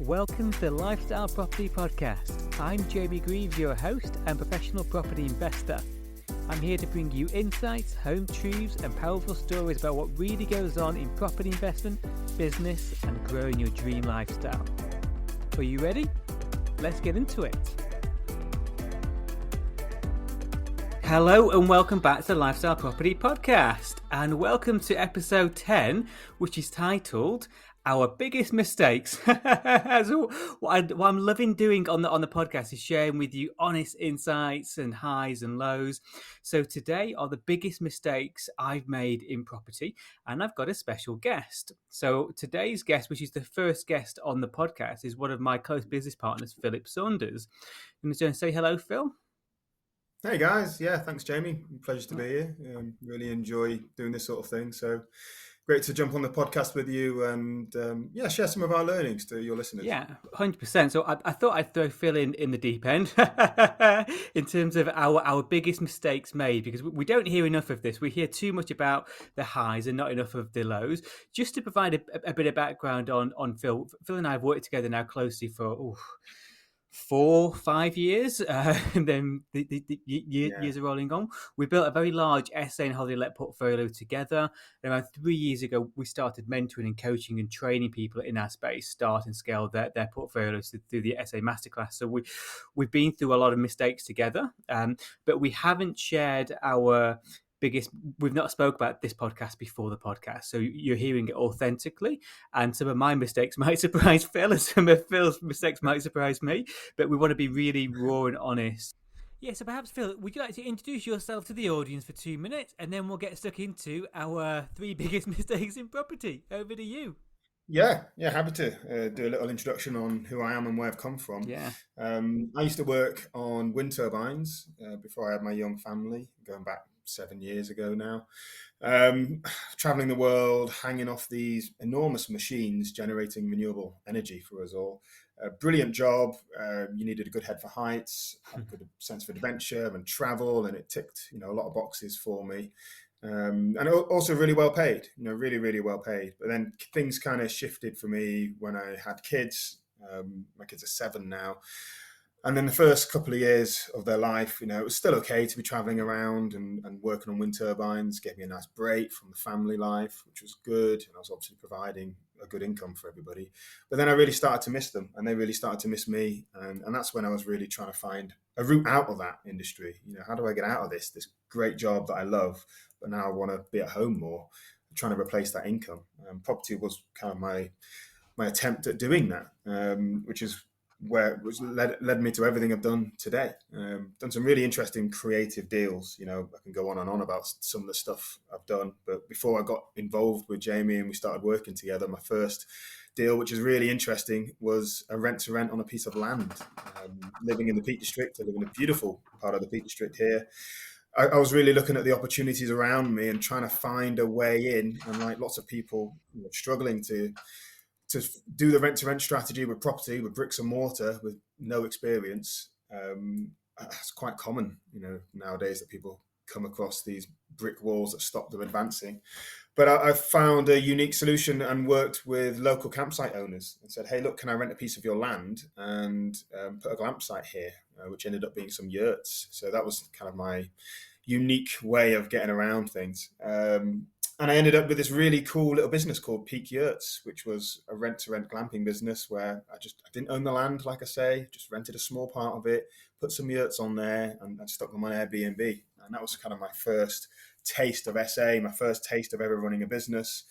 Welcome to the Lifestyle Property Podcast. I'm Jamie Greaves, your host and professional property investor. I'm here to bring you insights, home truths and powerful stories about what really goes on in property investment, business and growing your dream lifestyle. Are you ready? Let's get into it. Hello and welcome back to the Lifestyle Property Podcast, and welcome to episode 10, which is titled Our Biggest Mistakes. So what I'm loving doing on the podcast is sharing with you honest insights and highs and lows. So today are the biggest mistakes I've made in property, and I've got a special guest. So today's guest, which is the first guest on the podcast, is one of my close business partners, Philip Saunders. I'm going to say hello, Phil. Hey guys, yeah, thanks Jamie. Pleasure to be here. Really enjoy doing this sort of thing. So great to jump on the podcast with you and share some of our learnings to your listeners. Yeah, 100%. So I thought I'd throw Phil in the deep end in terms of our biggest mistakes made, because we don't hear enough of this. We hear too much about the highs and not enough of the lows. Just to provide a bit of background on Phil. Phil and I have worked together now closely for 4-5 years, and then the years are rolling on. We built a very large SA and holiday let portfolio together. And around 3 years ago, we started mentoring and coaching and training people in our space start and scale their portfolios through the SA Masterclass. So we've been through a lot of mistakes together, but we haven't shared our biggest. We've not spoke about this podcast before the podcast, so you're hearing it authentically, and some of my mistakes might surprise Phil and some of Phil's mistakes might surprise me, but we want to be really raw and honest. Yeah, so perhaps Phil, would you like to introduce yourself to the audience for 2 minutes, and then we'll get stuck into our 3 biggest mistakes in property. Over to you. Yeah, happy to do a little introduction on who I am and where I've come from. Yeah. I used to work on wind turbines before I had my young family, going back 7 years ago now. Traveling the world, hanging off these enormous machines, generating renewable energy for us all. A brilliant job. You needed a good head for heights, had a good sense for adventure and travel, and it ticked, a lot of boxes for me. And also really well paid, really, really well paid. But then things kind of shifted for me when I had kids. My kids are 7 now. And then the first couple of years of their life, it was still okay to be traveling around and working on wind turbines, gave me a nice break from the family life, which was good. And I was obviously providing a good income for everybody. But then I really started to miss them, and they really started to miss me. And that's when I was really trying to find a route out of that industry. How do I get out of this great job that I love, but now I want to be at home more, trying to replace that income. Property was kind of my attempt at doing that, which is where it was led me to everything I've done today. Done some really interesting creative deals. I can go on and on about some of the stuff I've done. But before I got involved with Jamie and we started working together, my first deal, which is really interesting, was a rent-to-rent on a piece of land. Living in the Peak District, I live in a beautiful part of the Peak District here. I was really looking at the opportunities around me and trying to find a way in. And like lots of people, struggling to do the rent-to-rent strategy with property, with bricks and mortar, with no experience. It's quite common, nowadays that people come across these brick walls that stop them advancing. But I found a unique solution and worked with local campsite owners and said, hey, look, can I rent a piece of your land and put a campsite here, which ended up being some yurts. So that was kind of my unique way of getting around things. And I ended up with this really cool little business called Peak Yurts, which was a rent-to-rent glamping business where I didn't own the land, like I say, just rented a small part of it, put some yurts on there and stuck them on Airbnb. And that was kind of my first taste of SA, my first taste of ever running a business.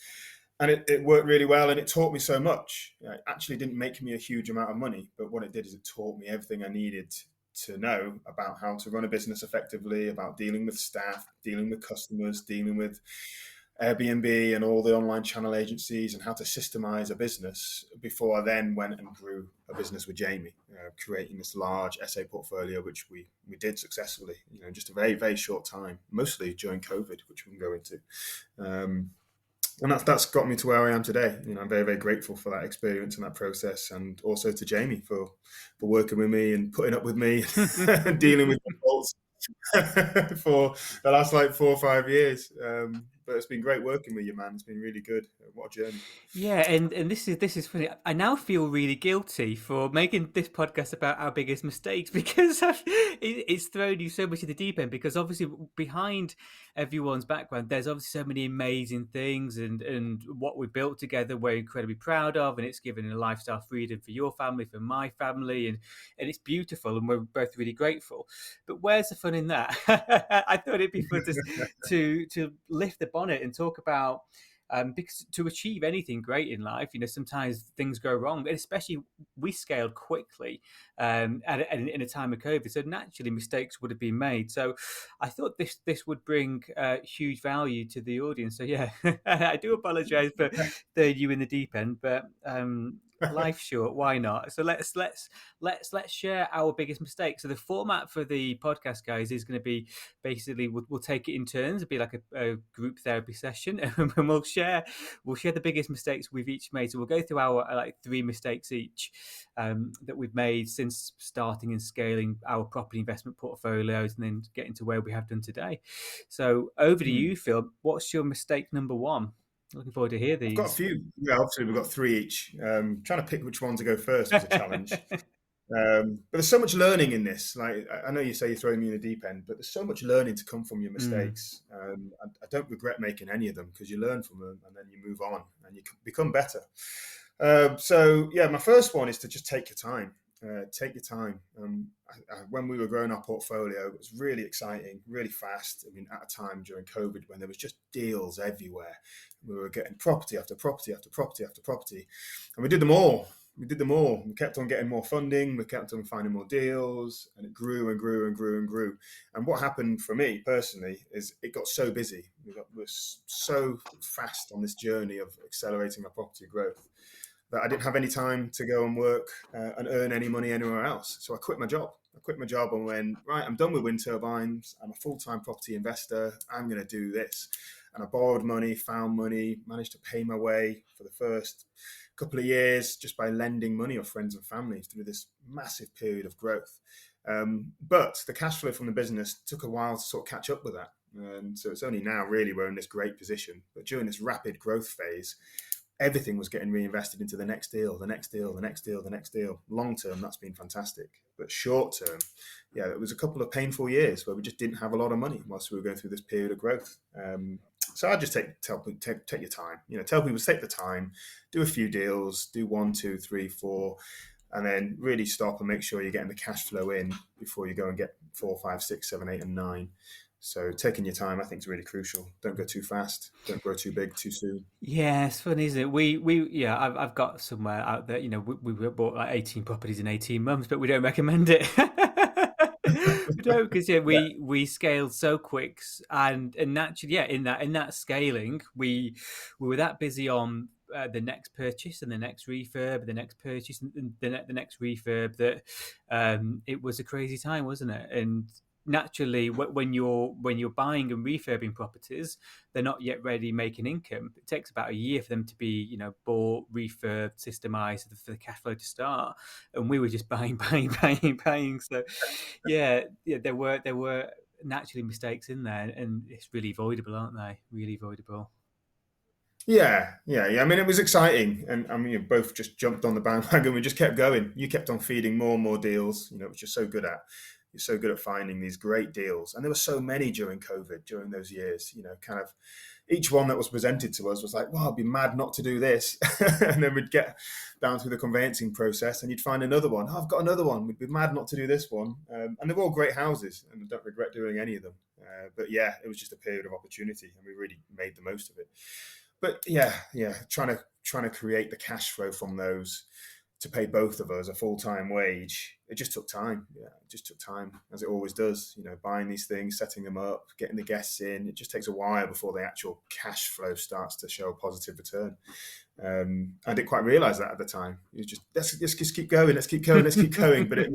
And it worked really well, and it taught me so much. It actually didn't make me a huge amount of money, but what it did is it taught me everything I needed to know about how to run a business effectively, about dealing with staff, dealing with customers, dealing with Airbnb and all the online channel agencies, and how to systemize a business before I then went and grew a business with Jamie, creating this large SA portfolio, which we did successfully, in just a very, very short time, mostly during COVID, which we can go into. And that's got me to where I am today. I'm very, very grateful for that experience and that process, and also to Jamie for working with me and putting up with me and dealing with the faults for the last 4 or 5 years. But it's been great working with you, man. It's been really good. What a journey. Yeah, and this is funny. I now feel really guilty for making this podcast about our biggest mistakes because it's thrown you so much in the deep end. Because obviously, behind everyone's background, there's obviously so many amazing things, and what we built together, we're incredibly proud of, and it's given a lifestyle freedom for your family, for my family, and it's beautiful, and we're both really grateful. But where's the fun in that? I thought it'd be fun to lift the bonnet and talk about. Because to achieve anything great in life, sometimes things go wrong, and especially we scaled quickly in a time of COVID, so naturally mistakes would have been made. So I thought this would bring huge value to the audience. So yeah, I do apologise for throwing you in the deep end, but life's short, why not? So let's share our biggest mistakes. So the format for the podcast, guys, is going to be basically we'll take it in turns. It'll be like a group therapy session, and we'll share the biggest mistakes we've each made. So we'll go through our like 3 mistakes each that we've made since starting and scaling our property investment portfolios, and then getting to where we have done today. So over to you, Phil. What's your mistake number 1? Looking forward to hear I've got a these. few. Yeah, obviously we've got 3 each. Trying to pick which one to go first was a challenge. But there's so much learning in this. Like I know you say you're throwing me in the deep end, but there's so much learning to come from your mistakes. I don't regret making any of them because you learn from them and then you move on and you become better. So yeah, my first one is to just take your time. Take your time. When we were growing our portfolio, it was really exciting, really fast. I mean, at a time during COVID when there was just deals everywhere, we were getting property after property after property after property, and we did them all. We kept on getting more funding. We kept on finding more deals, and it grew and grew and grew and grew. And what happened for me personally is it got so busy. We're so fast on this journey of accelerating our property growth that I didn't have any time to go and work and earn any money anywhere else. So I quit my job. And went, right, I'm done with wind turbines. I'm a full-time property investor. I'm going to do this. And I borrowed money, found money, managed to pay my way for the first couple of years just by lending money of friends and family through this massive period of growth. But the cash flow from the business took a while to sort of catch up with that. And so it's only now really we're in this great position. But during this rapid growth phase, everything was getting reinvested into the next deal, the next deal, the next deal, the next deal. Long term, that's been fantastic. But short term, yeah, it was a couple of painful years where we just didn't have a lot of money whilst we were going through this period of growth. So I just tell people, take your time. Tell people to take the time, do a few deals, do 1, 2, 3, 4, and then really stop and make sure you're getting the cash flow in before you go and get 4, 5, 6, 7, 8, and 9. So taking your time, I think, is really crucial. Don't go too fast. Don't grow too big too soon. Yeah, it's funny, isn't it? Yeah, I've got somewhere out there. We bought like 18 properties in 18 months, but we don't recommend it. We don't, because yeah, Yeah. we scaled so quick, and naturally, yeah, in that scaling, we were that busy on the next purchase and the next refurb, the next purchase and the next refurb that it was a crazy time, wasn't it? And naturally, when you're buying and refurbing properties, they're not yet ready making income. It takes about a year for them to be, bought, refurbed, systemized for the cash flow to start. And we were just buying, buying, buying, buying. So, yeah, there were naturally mistakes in there, and it's really avoidable, aren't they? Really avoidable. Yeah. I mean, it was exciting, and I mean, you both just jumped on the bandwagon. We just kept going. You kept on feeding more and more deals, which you're so good at. You're so good at finding these great deals, and there were so many during COVID, during those years. Kind of each one that was presented to us was like, "Well, I'd be mad not to do this," and then we'd get down through the conveyancing process, and you'd find another one. Oh, I've got another one. We'd be mad not to do this one, and they're all great houses, and I don't regret doing any of them. But yeah, it was just a period of opportunity, and we really made the most of it. But yeah, trying to create the cash flow from those to pay both of us a full-time wage, it just took time. Yeah, it just took time, as it always does. Buying these things, setting them up, getting the guests in. It just takes a while before the actual cash flow starts to show a positive return. I didn't quite realise that at the time. It was just let's just keep going, let's keep going, let's keep going. But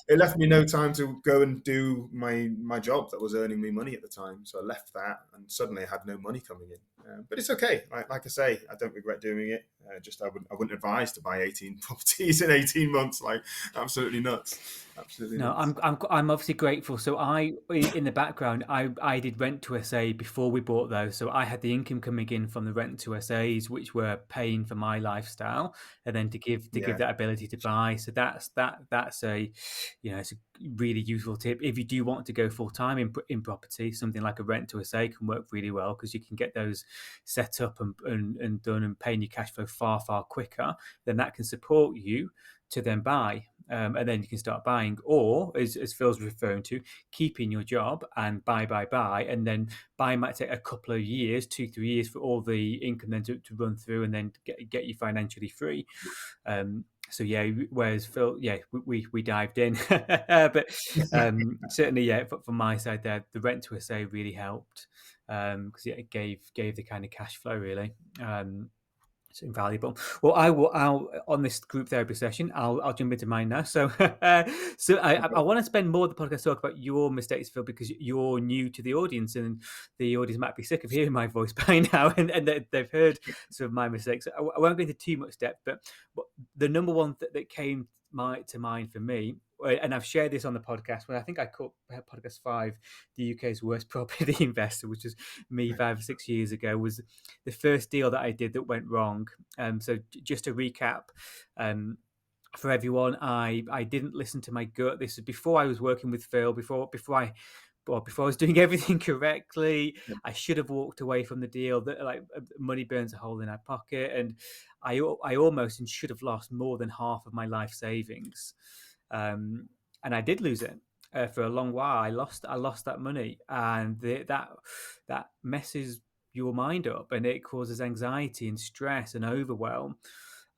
it left me no time to go and do my job that was earning me money at the time. So I left that, and suddenly I had no money coming in. But it's okay. Like I say, I don't regret doing it. Just I wouldn't advise to buy 18 properties in 18 months. Like absolutely nuts, absolutely No, nuts. I'm obviously grateful. So in the background, I did rent to SA before we bought those. So I had the income coming in from the rent to SAs, which were paying for my lifestyle, and then to give Yeah, that ability to buy. So that's a, it's a really useful tip. If you do want to go full time in property, something like a rent to SA can work really well because you can get those set up and done and paying your cash flow far quicker. Then that can support you to then buy. And then you can start buying, or as Phil's referring to, keeping your job and buy, and then buy might take a couple of years, 2-3 years for all the income then to run through, and then get you financially free. So yeah, whereas Phil, yeah, we dived in, but certainly, yeah, from my side there, the rent to SA really helped because it gave the kind of cash flow really. It's invaluable. Well, I'll on this group therapy session. I'll jump into mine now. So, so I want to spend more of the podcast talk about your mistakes, Phil, because you're new to the audience, and the audience might be sick of hearing my voice by now, and they've heard some of my mistakes. I won't go into too much depth, but the number one that came to mind for me, and I've shared this on the podcast when I think I called podcast 5 the UK's worst property investor, which was me 5 or 6 years ago, was the first deal that I did that went wrong. So just to recap, for everyone, I didn't listen to my gut. This is before I was working with Phil, before I was doing everything correctly. I should have walked away from the deal. That like money burns a hole in our pocket, and I almost and should have lost more than half of my life savings, and I did lose it. For a long while, I lost that money, and that messes your mind up, and it causes anxiety and stress and overwhelm.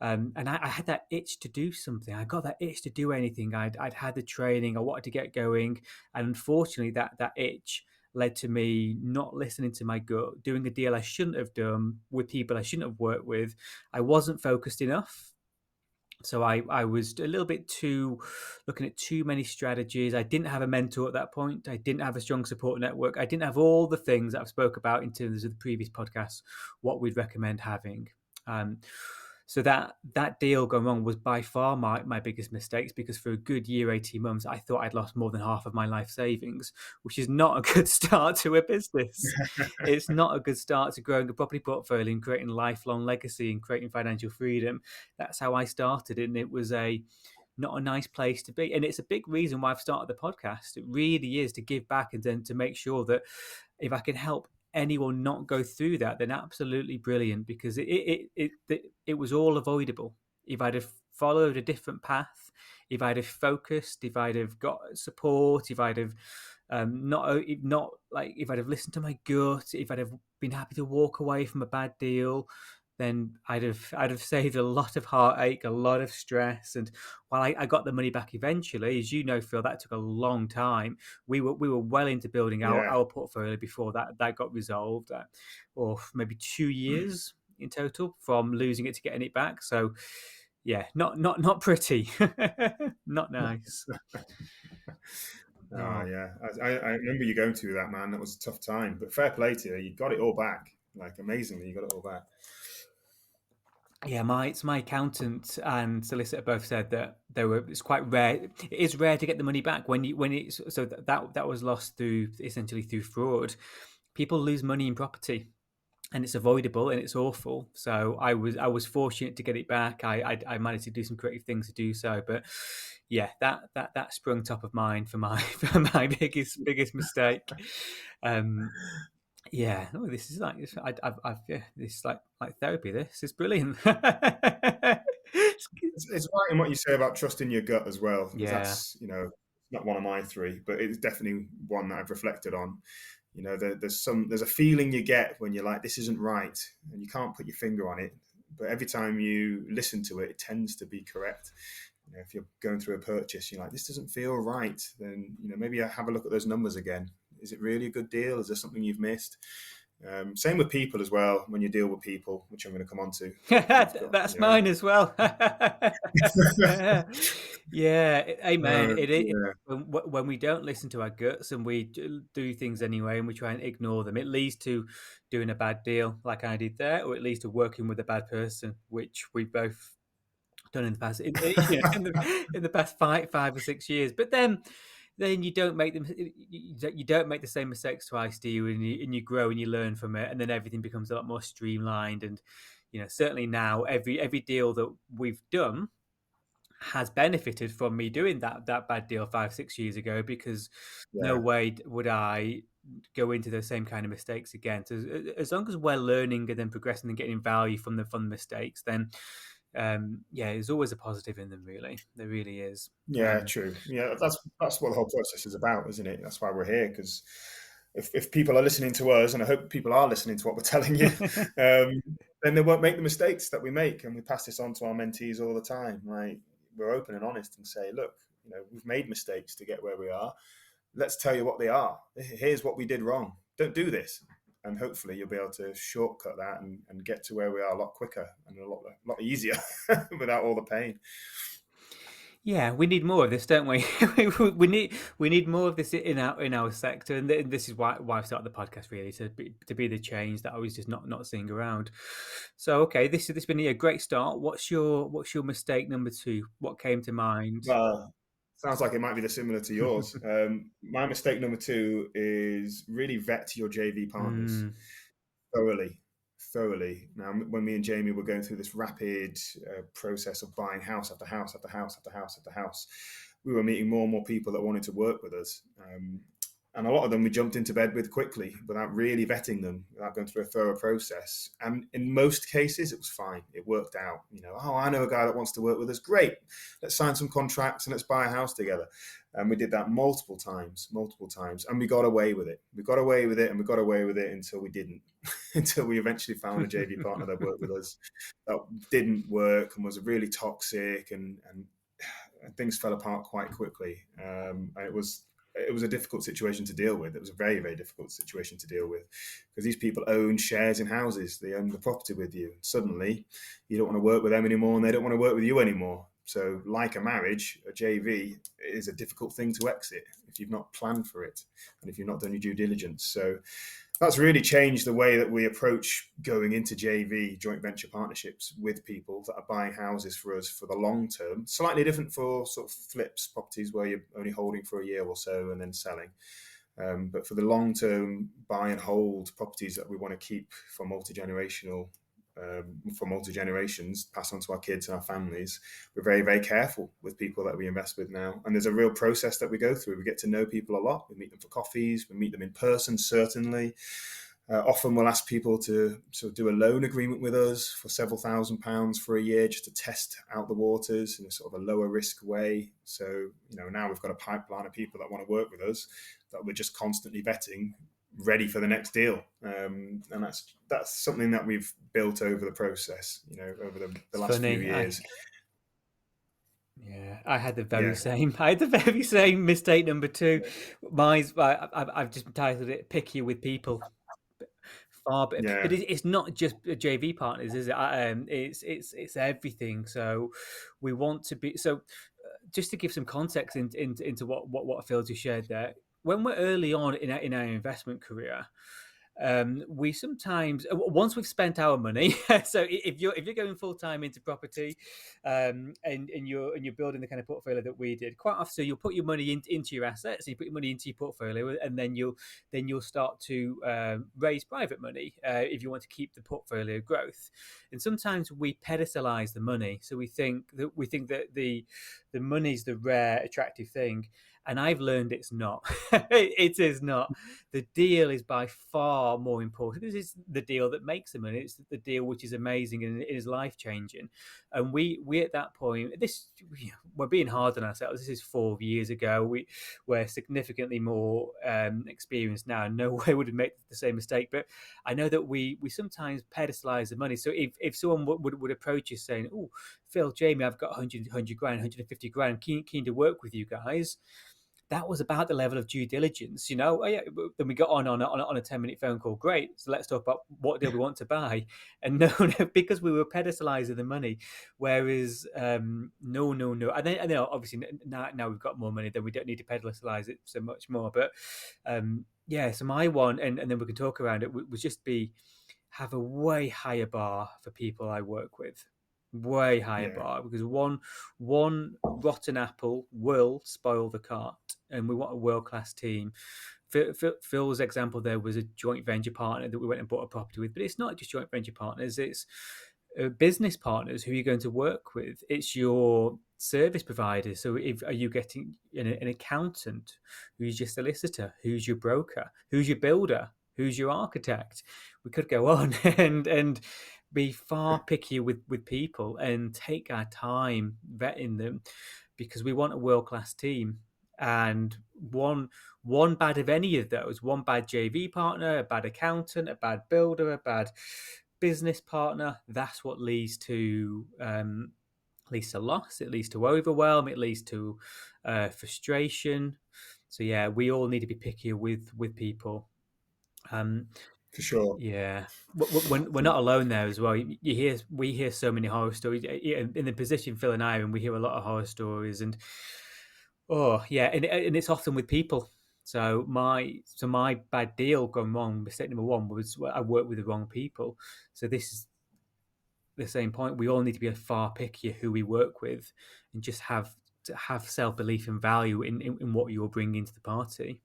And I had that itch to do something. I got that itch to do anything. I'd had the training. I wanted to get going, and unfortunately, that itch led to me not listening to my gut, doing a deal I shouldn't have done with people I shouldn't have worked with. I wasn't focused enough. So I was a little bit too looking at too many strategies. I didn't have a mentor at that point. I didn't have a strong support network. I didn't have all the things that I've spoke about in terms of the previous podcasts, what we'd recommend having. Um, so that deal going wrong was by far my biggest mistakes, because for a good year, 18 months, I thought I'd lost more than half of my life savings, which is not a good start to a business. It's not a good start to growing a property portfolio and creating lifelong legacy and creating financial freedom. That's how I started, and it was not a nice place to be. And it's a big reason why I've started the podcast. It really is to give back and then to make sure that if I can help anyone not go through that, then absolutely brilliant, because it was all avoidable. If I'd have followed a different path, if I'd have focused, if I'd have got support, if I'd have not like if I'd have listened to my gut, if I'd have been happy to walk away from a bad deal, then I'd have saved a lot of heartache, a lot of stress. And while I got the money back eventually, as you know, Phil, that took a long time. We were well into building our, yeah, our portfolio before that got resolved, or maybe 2 years in total from losing it to getting it back. So yeah, not pretty, not nice. oh Oh, yeah. I remember you going through that, man. That was a tough time, but fair play to you. You got it all back. Like amazingly, you got it all back. yeah, my accountant and solicitor both said that it's quite rare. It is rare to get the money back when it's so that was lost through essentially through fraud. People lose money in property, and it's avoidable and it's awful. So I was fortunate to get it back. I managed to do some creative things to do so, but yeah, that sprung top of mind for my for my biggest mistake. Um, yeah, no, this is like I've yeah, this is like therapy. This is brilliant. It's right in what you say about trusting your gut as well, because Yeah, that's not one of my three, but it's definitely one that I've reflected on. There's a feeling you get when you're like, this isn't right, and you can't put your finger on it. But every time you listen to it, it tends to be correct. If you're going through a purchase, you're like, this doesn't feel right. Then maybe have a look at those numbers again. Is it really a good deal? Is there something you've missed? Same with people as well. When you deal with people, which I'm going to come on to, you've got, That's mine as well. Yeah, amen. It yeah, when we don't listen to our guts and we do things anyway, and we try and ignore them, it leads to doing a bad deal, like I did there, or it leads to working with a bad person, which we both done in the past, in the past 5 or 6 years. But then you don't make them. You don't make the same mistakes twice, do you? And you grow and you learn from it, and then everything becomes a lot more streamlined. And certainly now, every deal that we've done has benefited from me doing that bad deal 5 6 years ago, because no yeah, way would I go into those same kind of mistakes again. So as long as we're learning and then progressing and getting value from the mistakes, then yeah, there's always a positive in them. Really, there really is. yeah. True. Yeah, that's what the whole process is about, isn't it? That's why we're here. Because if people are listening to us, and I hope people are listening to what we're telling you, um, then they won't make the mistakes that we make, and we pass this on to our mentees all the time. Like, we're open and honest and say, look, we've made mistakes to get where we are. Let's tell you what they are. Here's what we did wrong. Don't do this. And hopefully you'll be able to shortcut that and get to where we are a lot quicker and a lot easier without all the pain. Yeah, we need more of this, don't we? we need more of this in our sector, and this is why I've started the podcast, really, to be the change that I was just not seeing around. So, okay, this has been a great start. What's your mistake number two? What came to mind? Well, sounds like it might be similar to yours. My mistake number two is really vet your JV partners Mm, thoroughly. Thoroughly. Now, when me and Jamie were going through this rapid process of buying house after house after house after house after house, we were meeting more and more people that wanted to work with us. And a lot of them we jumped into bed with quickly without really vetting them, without going through a thorough process. And in most cases, it was fine. It worked out. Oh, I know a guy that wants to work with us. Great. Let's sign some contracts and let's buy a house together. And we did that multiple times. And we got away with it. We got away with it and we got away with it until we didn't, until we eventually found a JV partner that worked with us that didn't work and was really toxic, and things fell apart quite quickly. It was a difficult situation to deal with. It was a very, very difficult situation to deal with, because these people own shares in houses. They own the property with you. Suddenly, you don't want to work with them anymore, and they don't want to work with you anymore. So, like a marriage, a JV is a difficult thing to exit if you've not planned for it and if you've not done your due diligence. So, that's really changed the way that we approach going into JV, joint venture partnerships, with people that are buying houses for us for the long term. Slightly different for sort of flips properties where you're only holding for a year or so and then selling. But for the long term buy and hold properties that we want to keep for multi-generations, pass on to our kids and our families, we're very, very careful with people that we invest with now. And there's a real process that we go through. We get to know people a lot. We meet them for coffees. We meet them in person, certainly. Often we'll ask people to sort of do a loan agreement with us for several £1,000s for a year, just to test out the waters in a sort of a lower risk way. So, now we've got a pipeline of people that want to work with us that we're just constantly vetting, ready for the next deal. And that's something that we've built over the process, over the it's last few funny. years. Yeah, I had the very Yeah, same. I had the very same mistake number two. Mine's I've just titled it "Picky with People." Far, but yeah, it's not just JV partners, is it? It's everything. So we want to be so. Just to give some context into what Phil just shared there, when we're early on in our investment career, we sometimes, once we've spent our money, so if you're going full time into property, and you're building the kind of portfolio that we did, quite often, so you'll put your money into your assets, you put your money into your portfolio, and then you'll start to raise private money if you want to keep the portfolio growth. And sometimes we pedestalize the money, so we think that the money's the rare attractive thing. And I've learned it's not. It is not. The deal is by far more important, because it's the deal that makes the money. It's the deal which is amazing and it is life changing. And we at that point, we're being hard on ourselves. This is 4 years ago. We're significantly more experienced now. No way would have made the same mistake. But I know that we sometimes pedestalize the money. So if someone would approach you saying, "Oh, Phil, Jamie, I've got 100 grand, 150 grand, keen to work with you guys," that was about the level of due diligence. Oh, yeah, then we got on a 10-minute phone call. Great, so let's talk about what deal we want to buy. And no, no, because we were pedestalizing the money. Whereas no, no, no, and then obviously now we've got more money, then we don't need to pedestalize it so much more. But yeah, so my one, and then we can talk around it, would just be have a way higher bar for people I work with. Way higher Yeah, bar, because one rotten apple will spoil the cart, and we want a world class team. Phil's example there was a joint venture partner that we went and bought a property with, but it's not just joint venture partners; it's business partners who you're going to work with. It's your service provider. So, if are you getting an accountant, who's your solicitor, who's your broker, who's your builder, who's your architect? We could go on and be far pickier with people and take our time vetting them, because we want a world class team. And one bad of any of those, one bad JV partner, a bad accountant, a bad builder, a bad business partner, that's what leads to loss. It leads to overwhelm. It leads to frustration. So yeah, we all need to be pickier with people. Um, for sure. yeah, when we're not alone there as well. We hear so many horror stories in the position Phil and I are in. We hear a lot of horror stories, and oh yeah, and it's often with people. So my bad deal gone wrong. Mistake number one was I worked with the wrong people. So this is the same point. We all need to be a far pickier who we work with, and just have self belief and value in what you're bringing to the party.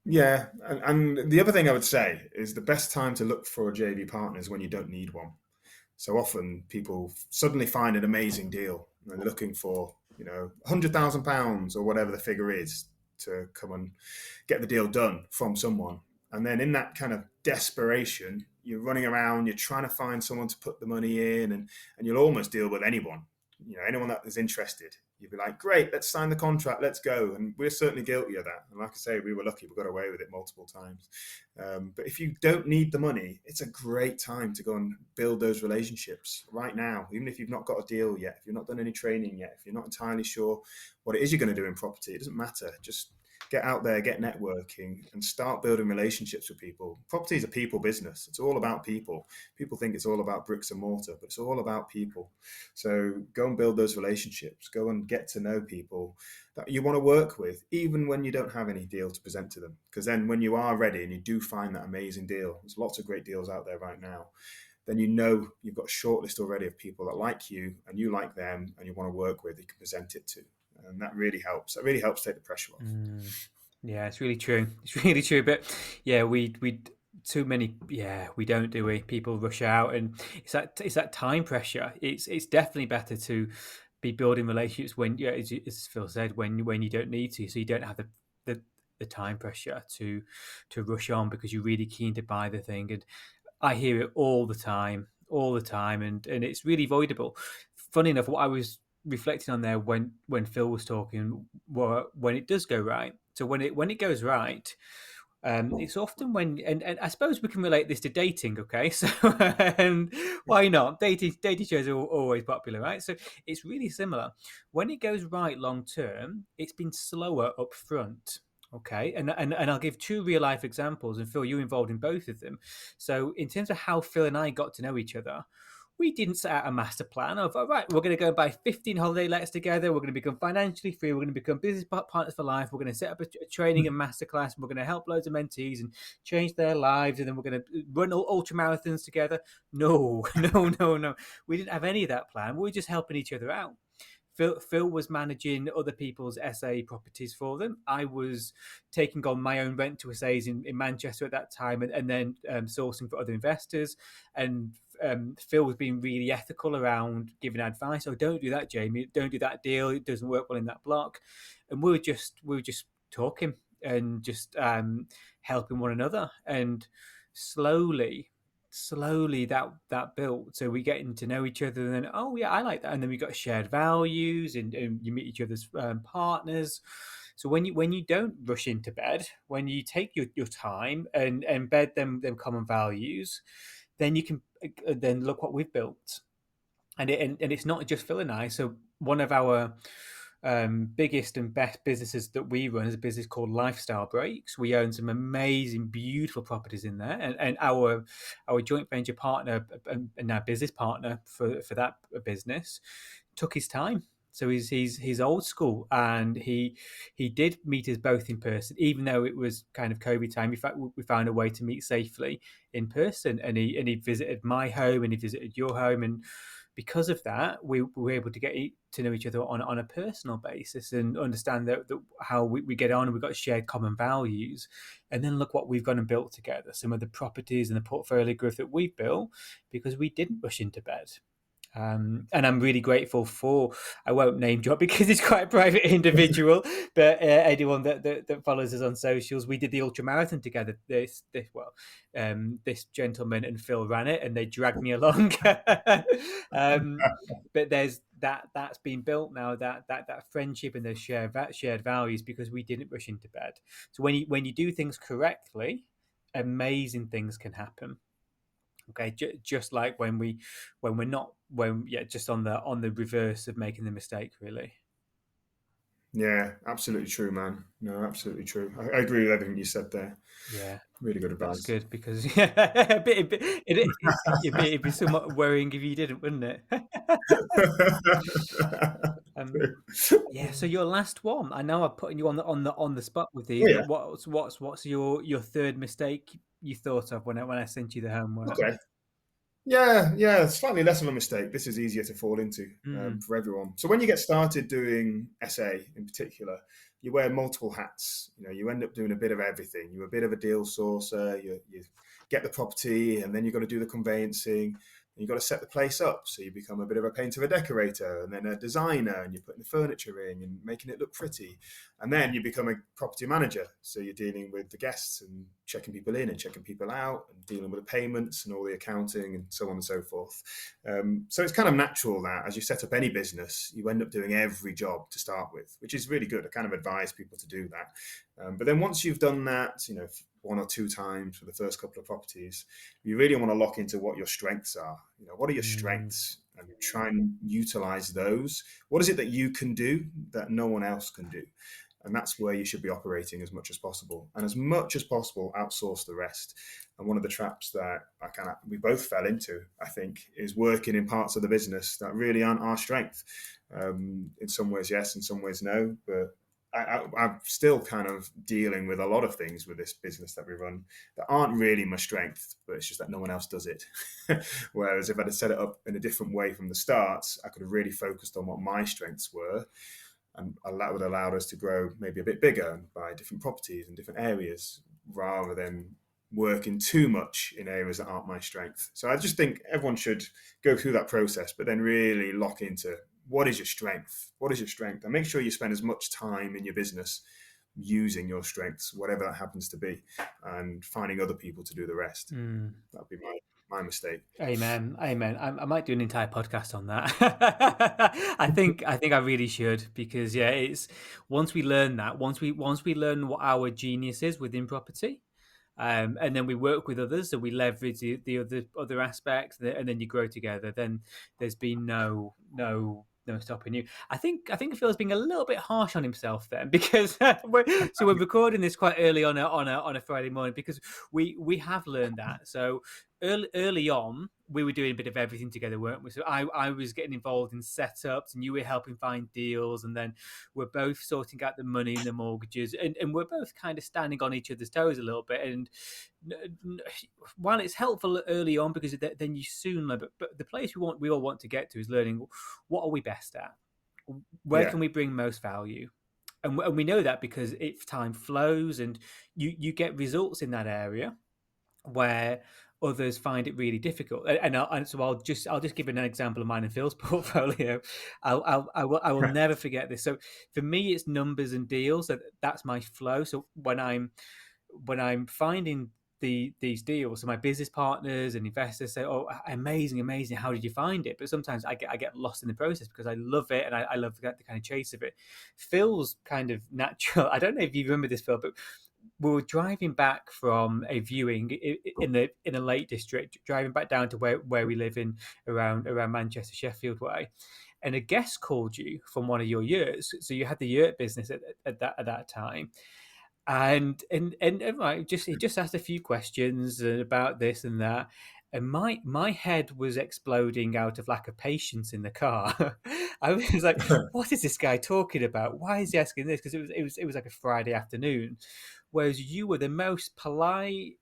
Yeah, and the other thing I would say is the best time to look for a JV partner is when you don't need one. So often people suddenly find an amazing deal and they're looking for, £100,000 or whatever the figure is to come and get the deal done from someone. And then in that kind of desperation, you're running around, you're trying to find someone to put the money in, and you'll almost deal with anyone. Anyone that is interested. You'd be like, great, let's sign the contract, let's go. And we're certainly guilty of that. And like I say, we were lucky, we got away with it multiple times. But if you don't need the money, it's a great time to go and build those relationships right now. Even if you've not got a deal yet, if you've not done any training yet, if you're not entirely sure what it is you're going to do in property, it doesn't matter. Just get out there, get networking, and start building relationships with people. Property is a people business. It's all about people. People think it's all about bricks and mortar, but it's all about people. So go and build those relationships. Go and get to know people that you want to work with, even when you don't have any deal to present to them. Because then when you are ready and you do find that amazing deal, there's lots of great deals out there right now, then you've got a short list already of people that like you and you like them and you want to work with, you can present it to. And that really helps. That really helps take the pressure off. Yeah, it's really true. It's really true. But yeah, we too many. Yeah, we don't, do we? People rush out, and it's that time pressure. It's definitely better to be building relationships when, yeah, as Phil said, when you don't need to, so you don't have the the time pressure to rush on because you're really keen to buy the thing. And I hear it all the time, and it's really avoidable. Funny enough, what I was reflecting on there when Phil was talking, were when it does go right. So when it goes right, it's often and I suppose we can relate this to dating. Okay, so why not? Dating shows are always popular, right? So it's really similar. When it goes right long term, it's been slower up front. Okay, and I'll give two real life examples, and Phil, you're involved in both of them. So in terms of how Phil and I got to know each other, we didn't set out a master plan of, all right, we're going to go and buy 15 holiday lets together. We're going to become financially free. We're going to become business partners for life. We're going to set up a training and masterclass. And we're going to help loads of mentees and change their lives. And then we're going to run ultra marathons together. No, no, no, no. We didn't have any of that plan. We were just helping each other out. Phil was managing other people's SA properties for them. I was taking on my own rent to essays in Manchester at that time, and then sourcing for other investors. And Phil was being really ethical around giving advice. Oh, don't do that, Jamie. Don't do that deal. It doesn't work well in that block. And we were just talking and just helping one another. And slowly, slowly that built. So we getting to know each other, and then, oh yeah, I like that. And then we got shared values, and you meet each other's partners. So when you don't rush into bed, when you take your time and embed them common values, then you can then look what we've built. And it's not just Phil and I. So one of our biggest and best businesses that we run is a business called Lifestyle Breaks. We own some amazing, beautiful properties in there, and our joint venture partner and our business partner for that business took his time. So he's old school, and he did meet us both in person, even though it was kind of COVID time. In fact, we found a way to meet safely in person, and he visited my home and he visited your home, and because of that, we were able to get to know each other on a personal basis and understand how we get on, and we've got shared common values. And then look what we've gone and built together, some of the properties and the portfolio growth that we've built because we didn't rush into bed. And I'm really grateful for, I won't name drop because he's quite a private individual, but anyone that follows us on socials, we did the ultra marathon together. This gentleman and Phil ran it, and they dragged me along. But there's that's been built now, that friendship and those shared values, because we didn't rush into bed. So when you do things correctly, amazing things can happen. Okay, just like when we're not, when yeah, just on the reverse of making the mistake, really. Yeah, absolutely true, man. No, absolutely true. I agree with everything you said there. Yeah, Really good that's advice. good because yeah, it'd be somewhat worrying if you didn't, wouldn't it? um, yeah. So your last one. I know I'm putting you on the spot with Oh these, yeah. but what's your third mistake you thought of when I sent you the homework? Okay. Yeah, slightly less of a mistake. This is easier to fall into Mm, for everyone. So when you get started doing SA in particular, you wear multiple hats. You know, you end up doing a bit of everything. You're a bit of a deal sourcer. You get the property, and then you've got to do the conveyancing. And you've got to set the place up. So you become a bit of a painter, a decorator, and then a designer, and you're putting the furniture in and making it look pretty. And then you become a property manager. So you're dealing with the guests and checking people in and checking people out and dealing with the payments and all the accounting and so on and so forth. So it's kind of natural that as you set up any business, you end up doing every job to start with, which is really good. I kind of advise people to do that. But then once you've done that, you know, one or two times for the first couple of properties, you really want to lock into what your strengths are. You know, what are your mm, strengths? And try and utilize those. What is it that you can do that no one else can do? And that's where you should be operating as much as possible. And as much as possible, outsource the rest. And one of the traps that we both fell into, I think, is working in parts of the business that really aren't our strength. In some ways, yes, in some ways, no. But I'm still kind of dealing with a lot of things with this business that we run that aren't really my strength, but it's just that no one else does it. Whereas if I'd have set it up in a different way from the start, I could have really focused on what my strengths were, and that would allow us to grow maybe a bit bigger and buy different properties in different areas rather than working too much in areas that aren't my strength. So I just think everyone should go through that process, but then really lock into what is your strength? What is your strength? And make sure you spend as much time in your business using your strengths, whatever that happens to be, and finding other people to do the rest. mm. That'd be my mistake. Amen, amen. I might do an entire podcast on that. I think I really should, because yeah, it's once we learn that, once we learn what our genius is within property, and then we work with others, and we leverage the other aspects, and then you grow together. Then there's been no stopping you. I think Phil's being a little bit harsh on himself then, because we're recording this quite early on a Friday morning, because we have learned that. So early on, we were doing a bit of everything together, weren't we? So I was getting involved in setups, and you were helping find deals, and then we're both sorting out the money and the mortgages, and we're both kind of standing on each other's toes a little bit. And while it's helpful early on, because then you soon learn, but the place we all want to get to is learning what are we best at, where Yeah, can we bring most value, and we know that because if time flows and you get results in that area where others find it really difficult. So I'll just give an example of mine and Phil's portfolio. I will never forget this. So for me, it's numbers and deals. That's my flow. So when I'm finding these deals, so my business partners and investors say, "Oh, amazing, amazing! How did you find it?" But sometimes I get lost in the process because I love it, and I love the kind of chase of it. Phil's kind of natural. I don't know if you remember this, Phil, but we were driving back from a viewing in the Lake District, driving back down to where we live in around Manchester, Sheffield way, and a guest called you from one of your yurts. So you had the yurt business at that time, and right, just he just asked a few questions about this and that, and my head was exploding out of lack of patience in the car. I was like, "What is this guy talking about? Why is he asking this?" Because it was like a Friday afternoon, whereas you were the most polite,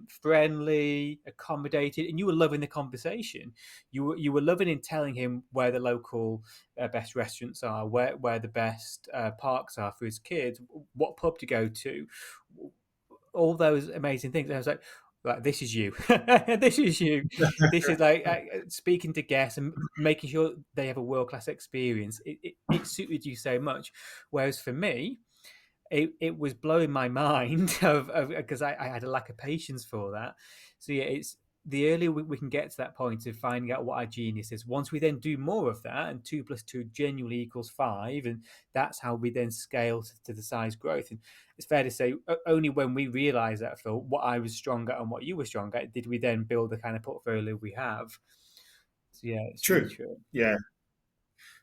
friendly, accommodated, and you were loving the conversation. You were loving in telling him where the local best restaurants are, where the best parks are for his kids, what pub to go to, all those amazing things. And I was like, this is you. This is you. This is like speaking to guests and making sure they have a world class experience. It suited you so much. Whereas for me, it was blowing my mind of because I had a lack of patience for that. So yeah, it's the earlier we can get to that point of finding out what our genius is. Once we then do more of that, and 2 + 2 genuinely equals 5, and that's how we then scale to the size growth. And it's fair to say, only when we realised that, Phil, what I was strong at and what you were strong at, did we then build the kind of portfolio we have. So yeah, it's really True. true. Yeah.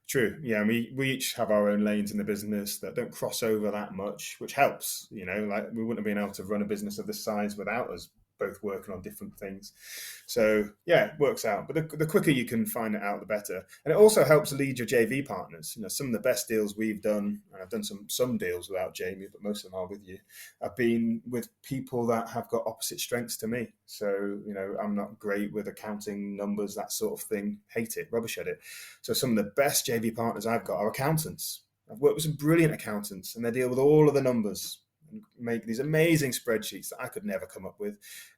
True. Yeah, and we each have our own lanes in the business that don't cross over that much, which helps. Like we wouldn't have been able to run a business of this size without us both working on different things. So yeah, it works out. But the quicker you can find it out, the better. And it also helps lead your JV partners. Some of the best deals we've done, and I've done some deals without Jamie, but most of them are with you, have been with people that have got opposite strengths to me. So, I'm not great with accounting numbers, that sort of thing. Hate it, rubbish at it. So some of the best JV partners I've got are accountants. I've worked with some brilliant accountants, and they deal with all of the numbers and make these amazing spreadsheets that I could never come up with.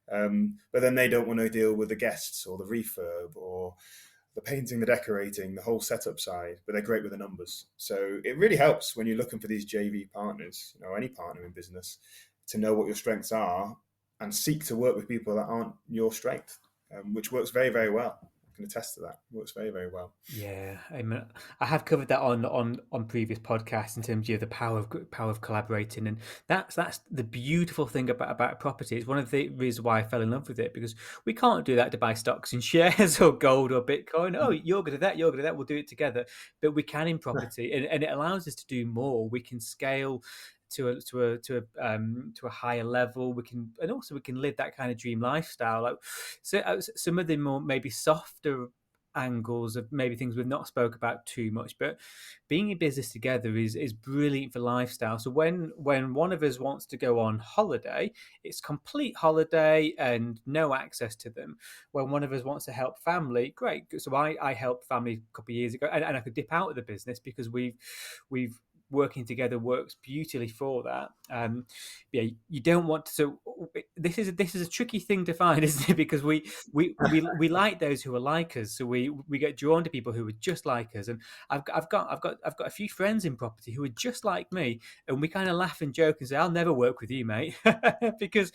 But then they don't want to deal with the guests or the refurb or the painting, the decorating, the whole setup side, but they're great with the numbers. So it really helps when you're looking for these JV partners, any partner in business, to know what your strengths are and seek to work with people that aren't your strength, which works very, very well. I can attest to that. It works very, very well. Yeah, I mean, I have covered that on previous podcasts in terms of the power of collaborating, and that's the beautiful thing about property. It's one of the reasons why I fell in love with it, because we can't do that to buy stocks and shares or gold or Bitcoin. Oh, you're good at that, you're good at that. We'll do it together, but we can in property, and it allows us to do more. We can scale to a higher level. And also we can live that kind of dream lifestyle. Like, so some of the more maybe softer angles of maybe things we've not spoke about too much, but being in business together is brilliant for lifestyle. So when one of us wants to go on holiday, it's complete holiday and no access to them. When one of us wants to help family, great. So I helped family a couple of years ago, and I could dip out of the business because we've working together works beautifully for that. Yeah, you don't want to. So this is a tricky thing to find, isn't it? Because we like those who are like us, so we get drawn to people who are just like us. And I've got a few friends in property who are just like me, and we kind of laugh and joke and say, "I'll never work with you, mate," because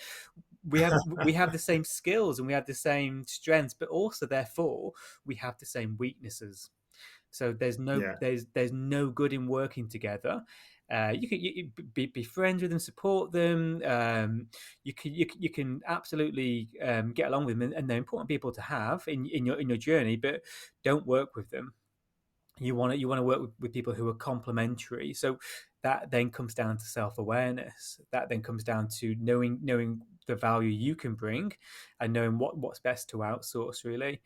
we have the same skills and we have the same strengths, but also therefore we have the same weaknesses. So there's no Yeah. there's no good in working together. You can be friends with them, support them. You can absolutely get along with them, and they're important people to have in your journey. But don't work with them. You want to work with people who are complementary. So that then comes down to self-awareness. That then comes down to knowing the value you can bring, and knowing what's best to outsource, really.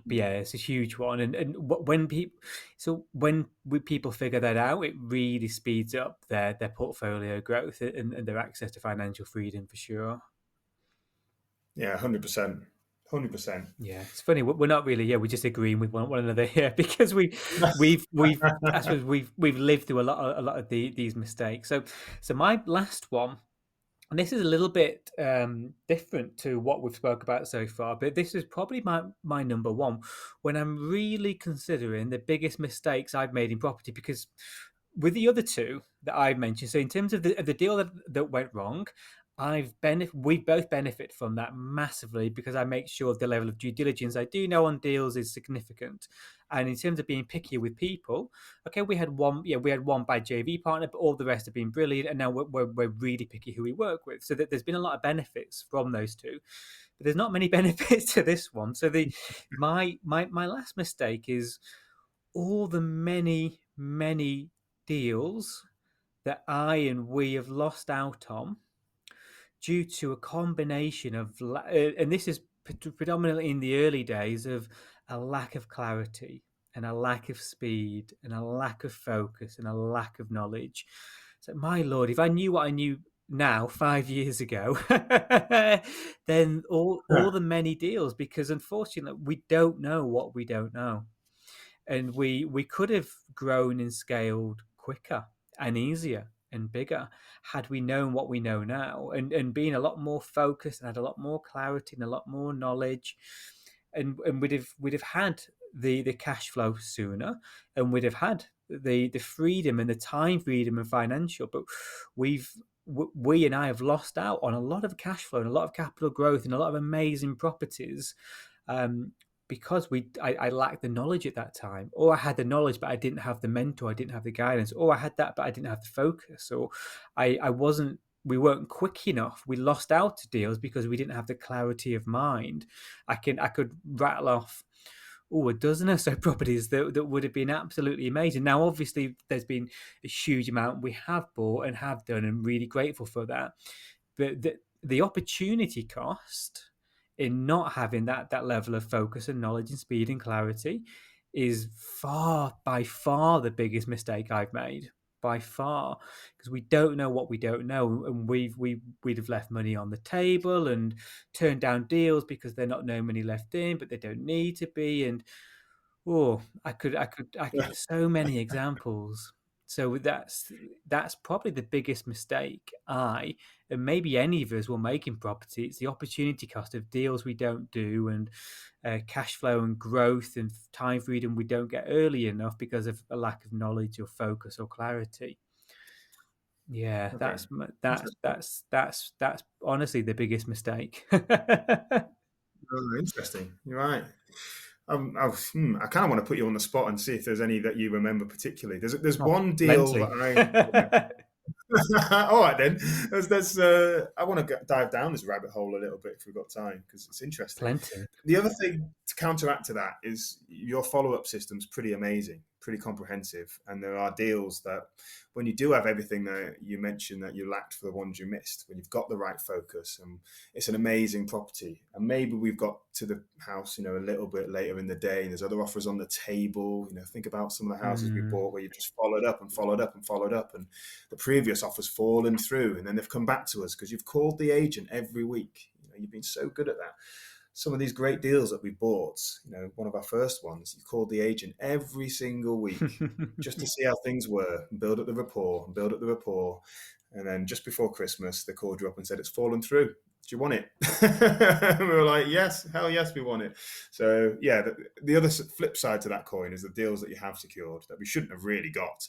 But yeah, it's a huge one, and when people figure that out, it really speeds up their portfolio growth and their access to financial freedom for sure. Yeah, 100%. 100%. Yeah, it's funny. We're not really. Yeah, we're just agreeing with one another here because we've I suppose we've lived through a lot of these mistakes. So my last one, and this is a little bit different to what we've spoke about so far, but this is probably my number one when I'm really considering the biggest mistakes I've made in property. Because with the other two that I've mentioned, so in terms of the deal that went wrong, we both benefit from that massively because I make sure the level of due diligence I do know on deals is significant. And in terms of being picky with people, okay, we had one bad JV partner, but all the rest have been brilliant, and now we're really picky who we work with. So that there's been a lot of benefits from those two, but there's not many benefits to this one. So the my last mistake is all the many deals that I and we have lost out on due to a combination of, and this is predominantly in the early days, of a lack of clarity and a lack of speed and a lack of focus and a lack of knowledge. So, my lord, if I knew what I knew now 5 years ago, then all the many deals, because unfortunately we don't know what we don't know, and we could have grown and scaled quicker and easier and bigger had we known what we know now, and been a lot more focused and had a lot more clarity and a lot more knowledge, and we'd have had the cash flow sooner, and we'd have had the freedom and the time freedom and financial. But we've we and I have lost out on a lot of cash flow and a lot of capital growth and a lot of amazing properties, um, because I lacked the knowledge at that time, or I had the knowledge but I didn't have the mentor, I didn't have the guidance, or I had that but I didn't have the focus, or I wasn't we weren't quick enough. We lost out to deals because we didn't have the clarity of mind. I could rattle off a dozen or so properties that would have been absolutely amazing. Now, obviously, there's been a huge amount we have bought and have done, and really grateful for that. But the opportunity cost in not having that level of focus and knowledge and speed and clarity is by far the biggest mistake I've made, by far, because we don't know what we don't know, and we'd have left money on the table and turned down deals because they're not no money left in, but they don't need to be. And there's so many examples. So that's probably the biggest mistake and maybe any of us will make in property. It's the opportunity cost of deals we don't do, and cash flow and growth and time freedom we don't get early enough because of a lack of knowledge or focus or clarity. Yeah, Okay. that's honestly the biggest mistake. Oh, interesting. You're right. I kind of want to put you on the spot and see if there's any that you remember particularly. There's Oh, one deal plenty. that I All right then. I want to dive down this rabbit hole a little bit if we've got time because it's interesting. Plenty. The other thing to counteract to that is your follow-up system's pretty amazing, pretty comprehensive, and there are deals that when you do have everything that you mentioned that you lacked for the ones you missed, when you've got the right focus, and it's an amazing property, and maybe we've got to the house, a little bit later in the day, and there's other offers on the table. Think about some of the houses we Mm. bought where you've just followed up and followed up and followed up, and the previous offer's fallen through, and then they've come back to us because you've called the agent every week. You've been so good at that. Some of these great deals that we bought, one of our first ones, you called the agent every single week just to see how things were and build up the rapport and build up the rapport. And then just before Christmas, they called you up and said, it's fallen through. Do you want it? We were like, yes, hell yes, we want it. So yeah, the other flip side to that coin is the deals that you have secured that we shouldn't have really got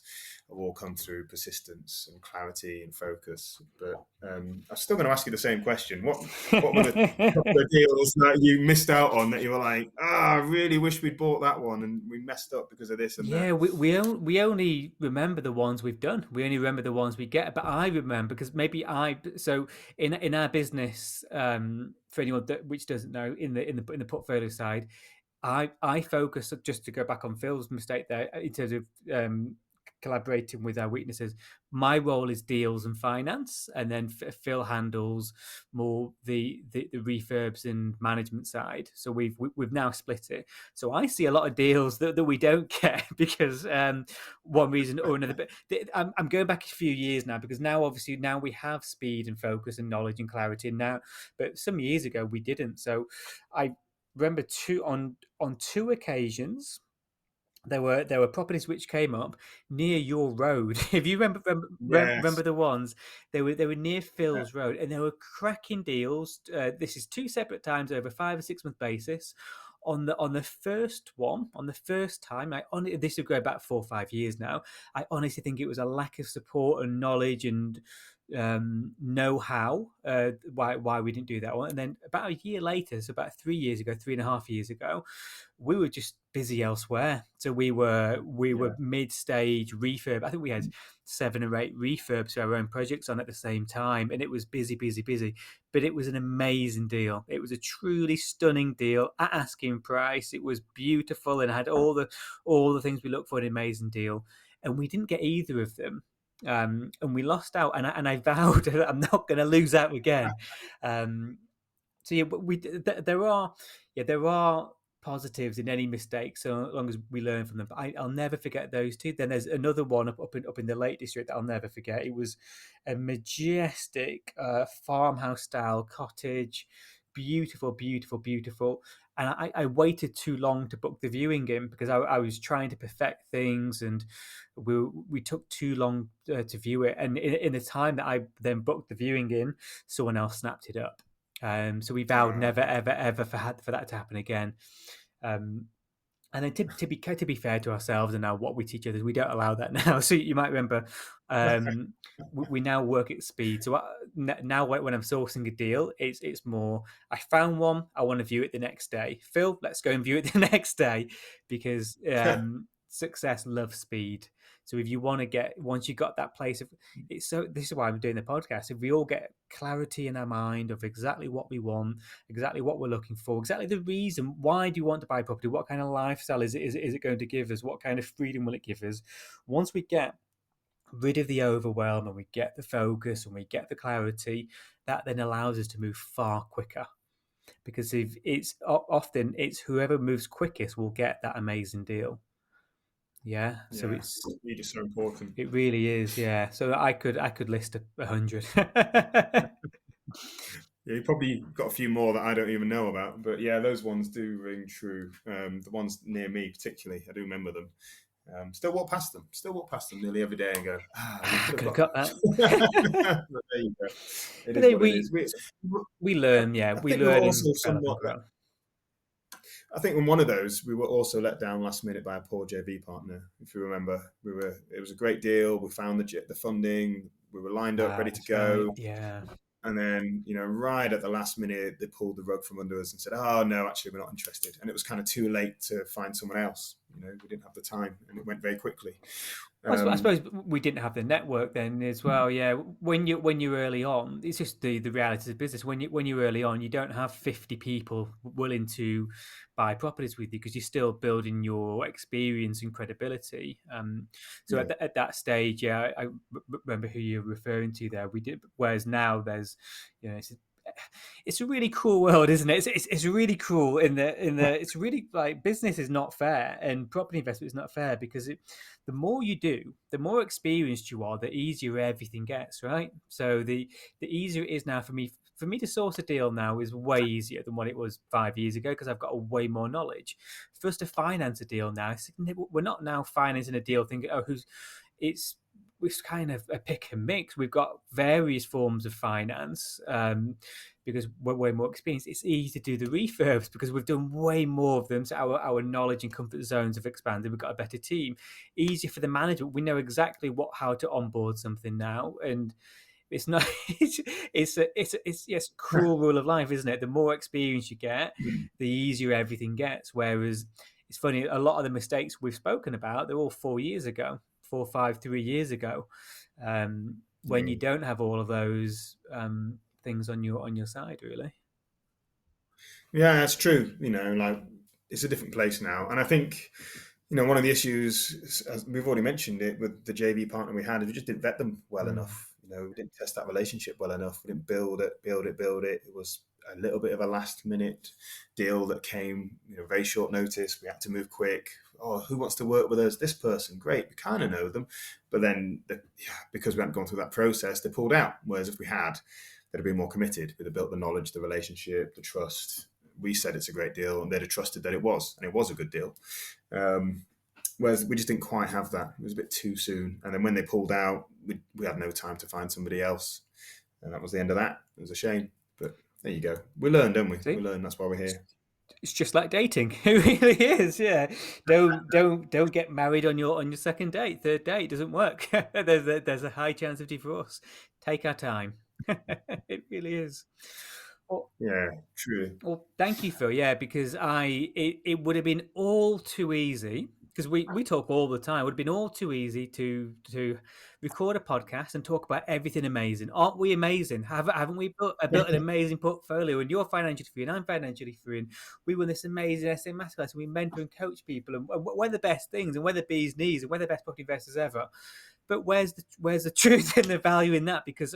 have all come through persistence and clarity and focus. But I'm still going to ask you the same question. What were the couple of deals that you missed out on that you were like, I really wish we'd bought that one and we messed up because of this and that? Yeah, we only remember the ones we've done. We only remember the ones we get. But I remember because so in our business, for anyone which doesn't know, in the portfolio side, I focus, just to go back on Phil's mistake there in terms of collaborating with our weaknesses. My role is deals and finance, and then Phil handles more the refurbs and management side. So we've now split it. So I see a lot of deals that we don't get because one reason or another. But I'm going back a few years now, because obviously we have speed and focus and knowledge and clarity now, but some years ago we didn't. So I remember on two occasions there were properties which came up near your road. If you remember Yes. the ones, they were near Phil's road, and they were cracking deals. This is two separate times over 5 or 6 month basis. On the first one, on the first time, this would go back 4 or 5 years now. I honestly think it was a lack of support and knowledge and know how why we didn't do that one. And then about a year later, so about 3 years ago, 3.5 years ago, we were just busy elsewhere. So we were Yeah. mid stage refurb. I think we had 7 or 8 refurbs for our own projects on at the same time, and it was busy, busy, busy. But it was an amazing deal. It was a truly stunning deal at asking price. It was beautiful and had all the things we look for in an amazing deal. And we didn't get either of them. And we lost out, and I vowed that I'm not going to lose out again. Um, so yeah, but there are positives in any mistake, so long as we learn from them. But I'll never forget those two. Then there's another one up in the Lake District that I'll never forget. It was a majestic farmhouse style cottage, beautiful, beautiful, beautiful. And I waited too long to book the viewing in because I was trying to perfect things, and we took too long to view it. And in the time that I then booked the viewing in, someone else snapped it up. So we vowed Oh, never, ever, ever for that to happen again. Um, and then to be fair to ourselves and now what we teach others, we don't allow that now. So you might remember, we now work at speed. So now when I'm sourcing a deal, it's more I found one, I want to view it the next day. Phil, let's go and view it the next day, because success loves speed. So if you want to get once you got that place of it's so this is why I'm doing the podcast. If we all get clarity in our mind of exactly what we want, exactly what we're looking for, exactly the reason why do you want to buy property, what kind of lifestyle is it going to give us, what kind of freedom will it give us. Once we get rid of the overwhelm and we get the focus and we get the clarity, that then allows us to move far quicker, because if it's often it's whoever moves quickest will get that amazing deal. Yeah, so yeah. Speed is so important. it really is. Yeah, so I could list 100. Yeah, you probably got a few more that I don't even know about, but yeah, those ones do ring true. The ones near me, particularly, I do remember them. Still walk past them. Still walk past them nearly every day and go, we could have Could have got got that. that. But there you go. It But is then what it we is. we learn, yeah, I we think we were learn and also develop and somewhat. grow. I think in one of those, we were also let down last minute by a poor JV partner. If you remember, it was a great deal. We found the funding. We were lined up, ready to That's right. go. Yeah. And then, right at the last minute, they pulled the rug from under us and said, "Oh no, actually, we're not interested." And it was kind of too late to find someone else. We didn't have the time, and it went very quickly. Well, I Um, suppose we didn't have the network then as well. Yeah, when you're early on, it's just the reality of business. When you're early on, you don't have 50 people willing to buy properties with you because you're still building your experience and credibility. So yeah, at that stage, yeah, I remember who you're referring to there. We did, whereas now there's, it's a really cruel world, isn't it? It's really cruel in the it's really like business is not fair and property investment is not fair because the more you do, the more experienced you are, the easier everything gets, right? So the easier it is now for me to source a deal now is way easier than what it was 5 years ago because I've got a way more knowledge. For us to finance a deal now, we're not now financing a deal thinking, oh, it's kind of a pick and mix. We've got various forms of finance because we're way more experienced. It's easy to do the refurbs because we've done way more of them. So our knowledge and comfort zones have expanded. We've got a better team. Easier for the management. We know exactly how to onboard something now, and it's not. It's yes, cruel rule of life, isn't it? The more experience you get, the easier everything gets. Whereas it's funny, a lot of the mistakes we've spoken about, they're all 4 years ago, 4, 5, 3 years ago. When you yeah, don't have all of those things on your side, really. yeah, that's true. Like it's a different place now, and I think one of the issues, as we've already mentioned it, with the JV partner we had, is we just didn't vet them well Mm. enough. We didn't test that relationship well enough. We didn't build it, build it, build it. It was a little bit of a last minute deal that came, very short notice. We had to move quick. Oh, who wants to work with us? This person, great. We kind of know them, but then because we hadn't gone through that process, they pulled out. Whereas if we had, they'd have been more committed. We'd have built the knowledge, the relationship, the trust. We said it's a great deal, and they'd have trusted that it was, and it was a good deal. Um, Whereas we just didn't quite have that. It was a bit too soon. And then when they pulled out, we had no time to find somebody else. And that was the end of that. It was a shame. But there you go. We learn, don't we? We See, learn. That's why we're here. It's just like dating. It really is. Yeah. Don't get married on your second date, third date. It doesn't work. There's a high chance of divorce. Take our time. It really is. Well, Yeah, true. well, thank you, Phil. Yeah, because it would have been all too easy because we talk all the time. It would have been all too easy to record a podcast and talk about everything amazing. Aren't we amazing? Haven't we built an amazing portfolio? And you're financially free, and I'm financially free, and we run this amazing SA masterclass, and we mentor and coach people, and we're the best things, and we're the bee's knees, and we're the best property investors ever. But where's the truth and the value in that? Because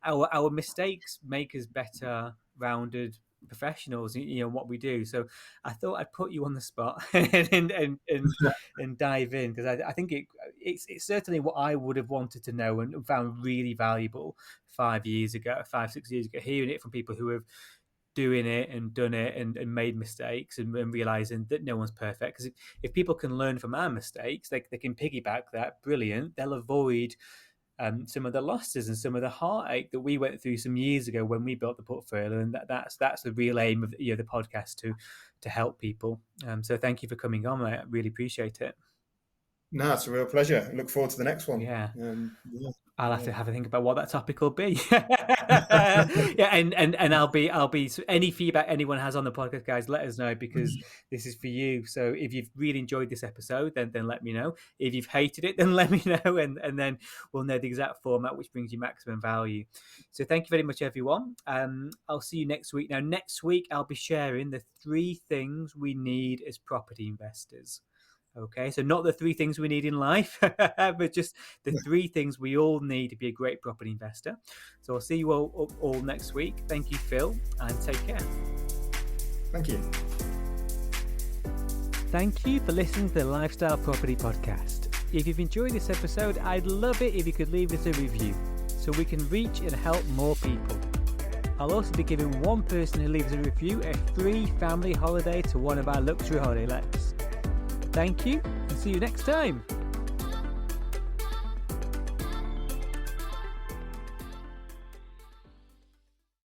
our mistakes make us better rounded professionals, what we do. So I thought I'd put you on the spot and dive in, because I think it's certainly what I would have wanted to know and found really valuable 5 6 years ago, hearing it from people who have doing it and done it and made mistakes and realizing that no one's perfect. Because if people can learn from our mistakes, they can piggyback that. Brilliant. They'll avoid some of the losses and some of the heartache that we went through some years ago when we built the portfolio. And that's the real aim of the podcast, to help people. So thank you for coming on, mate. I really appreciate it. No, it's a real pleasure. I look forward to the next one. Yeah. Yeah. I'll have to have a think about what that topic will be. Yeah, and I'll be so any feedback anyone has on the podcast, guys, let us know, because this is for you. So if you've really enjoyed this episode, then let me know. If you've hated it, then let me know, and then we'll know the exact format which brings you maximum value. So thank you very much, everyone. I'll see you next week. Now, next week I'll be sharing the 3 things we need as property investors. Okay, so not the 3 things we need in life, but just the 3 things we all need to be a great property investor. So I'll see you all next week. Thank you, Phil, and take care. Thank you. Thank you for listening to the Lifestyle Property Podcast. If you've enjoyed this episode, I'd love it if you could leave us a review so we can reach and help more people. I'll also be giving one person who leaves a review a free family holiday to one of our luxury holiday lets. Thank you, and see you next time.